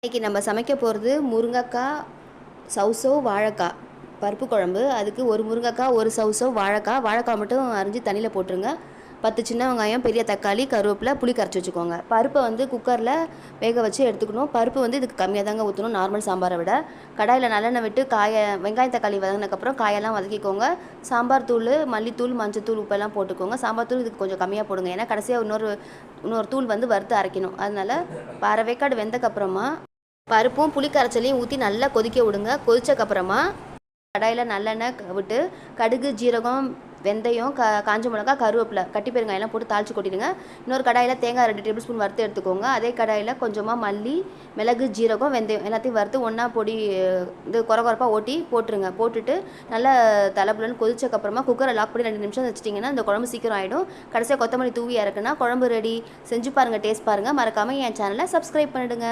இன்றைக்கி நம்ம சமைக்க போகிறது முருங்கைக்காய் சவுசோ வாழைக்காய் பருப்பு குழம்பு. அதுக்கு ஒரு முருங்கைக்காய், ஒரு சவுசோ வாழைக்காய் மட்டும் அரிஞ்சு தண்ணியில் போட்டுருங்க. 10 சின்ன வெங்காயம், பெரிய தக்காளி, கருவேப்பிலை, புளி கரைச்சி வச்சுக்கோங்க. பருப்பை வந்து குக்கரில் வேக வச்சு எடுத்துக்கணும். பருப்பு வந்து இதுக்கு கம்மியாக தாங்க ஊற்றணும், நார்மல் சாம்பாரை விட. கடாயில் நல்லெண்ணெய் விட்டு வெங்காயம் தக்காளி வதங்கினதுக்கப்புறம் காயெல்லாம் வதக்கிக்கோங்க. சாம்பார் தூள், மல்லித்தூள், மஞ்சத்தூள், உப்பெல்லாம் போட்டுக்கோங்க. சாம்பார் தூள் இதுக்கு கொஞ்சம் கம்மியாக போடுங்க, ஏன்னா கடைசியாக இன்னொரு தூள் வந்து வறுத்து அரைக்கணும். அதனால் அரை வேக்காடு வெந்தக்கப்புறமா பருப்பும் புளி கரைச்சலையும் ஊற்றி நல்லா கொதிக்க விடுங்க. கொதிச்சக்கப்புறமா கடாயில் நல்லெண்ணெய் விட்டு கடுகு, ஜீரகம், வெந்தயம், காஞ்ச மிளகா, கருவேப்பிலை, கட்டி பெருங்காயெல்லாம் போட்டு தாளித்து கொட்டிடுங்க. இன்னொரு கடாயில் தேங்காய் 2 டேபிள் ஸ்பூன் வறுத்து எடுத்துக்கோங்க. அதே கடாயில் கொஞ்சமாக மல்லி, மிளகு, ஜீரகம், வெந்தயம் எல்லாத்தையும் வறுத்து ஒன்றா பொடி இது குறப்பாக ஓட்டி போட்டுருங்க. போட்டுட்டு நல்லா தலைப்புலன்னு கொதிச்சக்கப்புறமா குக்கரை லாக் பண்ணி 2 நிமிஷம் வச்சிட்டிங்கன்னா இந்த குழம்பு சீக்கிரம் ஆகிடும். கடைசியாக கொத்தமல்லி தூவி இறக்குனா குழம்பு ரெடி. செஞ்சு பாருங்கள், டேஸ்ட் பாருங்கள். மறக்காமல் என் சேனலை சப்ஸ்கிரைப் பண்ணிவிடுங்க.